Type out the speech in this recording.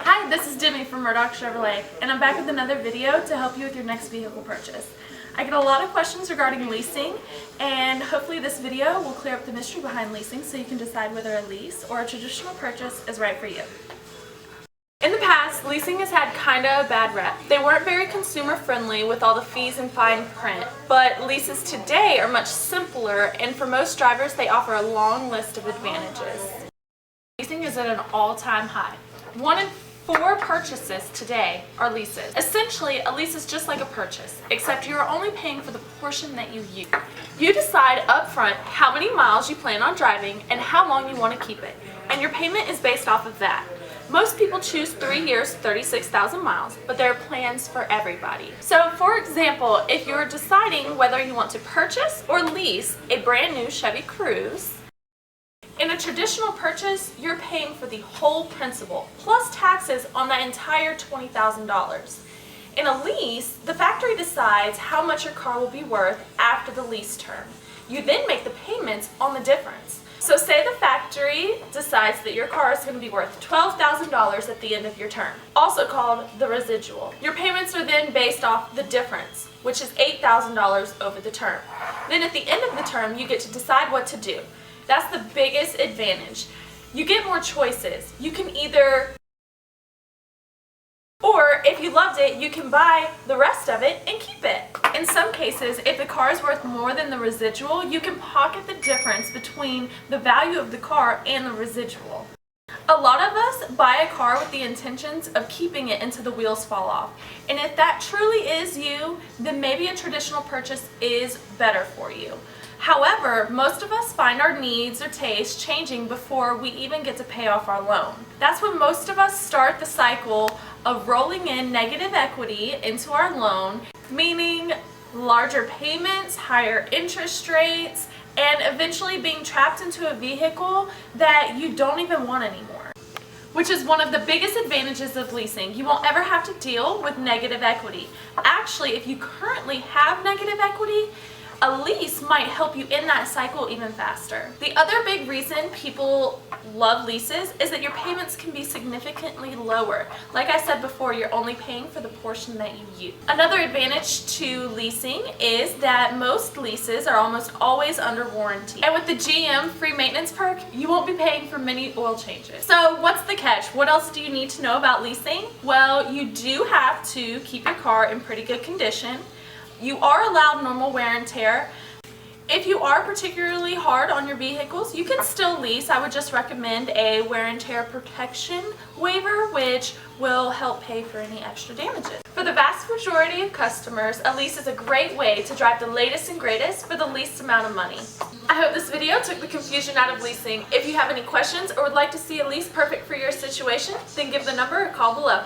Hi, this is Demi from Murdock Chevrolet, and I'm back with another video to help you with your next vehicle purchase. I get a lot of questions regarding leasing, and hopefully this video will clear up the mystery behind leasing so you can decide whether a lease or a traditional purchase is right for you. In the past, leasing has had kind of a bad rep. They weren't very consumer friendly with all the fees and fine print, but leases today are much simpler, and for most drivers they offer a long list of advantages. Leasing is at an all-time high. 1 in 4 purchases today are leases. Essentially, a lease is just like a purchase, except you are only paying for the portion that you use. You decide upfront how many miles you plan on driving and how long you want to keep it, and your payment is based off of that. Most people choose 3 years, 36,000 miles, but there are plans for everybody. So for example, if you're deciding whether you want to purchase or lease a brand new Chevy Cruze, in a traditional purchase, you're paying for the whole principal, plus taxes on that entire $20,000. In a lease, the factory decides how much your car will be worth after the lease term. You then make the payments on the difference. So say the factory decides that your car is going to be worth $12,000 at the end of your term, also called the residual. Your payments are then based off the difference, which is $8,000 over the term. Then at the end of the term, you get to decide what to do. That's the biggest advantage. You get more choices. You can either, or if you loved it, you can buy the rest of it and keep it. In some cases, if the car is worth more than the residual, you can pocket the difference between the value of the car and the residual. A lot of us buy a car with the intentions of keeping it until the wheels fall off. And if that truly is you, then maybe a traditional purchase is better for you. However, most of us find our needs or tastes changing before we even get to pay off our loan. That's when most of us start the cycle of rolling in negative equity into our loan, meaning larger payments, higher interest rates, and eventually being trapped into a vehicle that you don't even want anymore. Which is one of the biggest advantages of leasing. You won't ever have to deal with negative equity. Actually, if you currently have negative equity, a lease might help you in that cycle even faster. The other big reason people love leases is that your payments can be significantly lower. Like I said before, you're only paying for the portion that you use. Another advantage to leasing is that most leases are almost always under warranty. And with the GM free maintenance perk, you won't be paying for many oil changes. So what's the catch? What else do you need to know about leasing? Well, you do have to keep your car in pretty good condition. You are allowed normal wear and tear. If you are particularly hard on your vehicles, you can still lease. I would just recommend a wear and tear protection waiver, which will help pay for any extra damages. For the vast majority of customers, a lease is a great way to drive the latest and greatest for the least amount of money. I hope this video took the confusion out of leasing. If you have any questions or would like to see a lease perfect for your situation, then give the number a call below.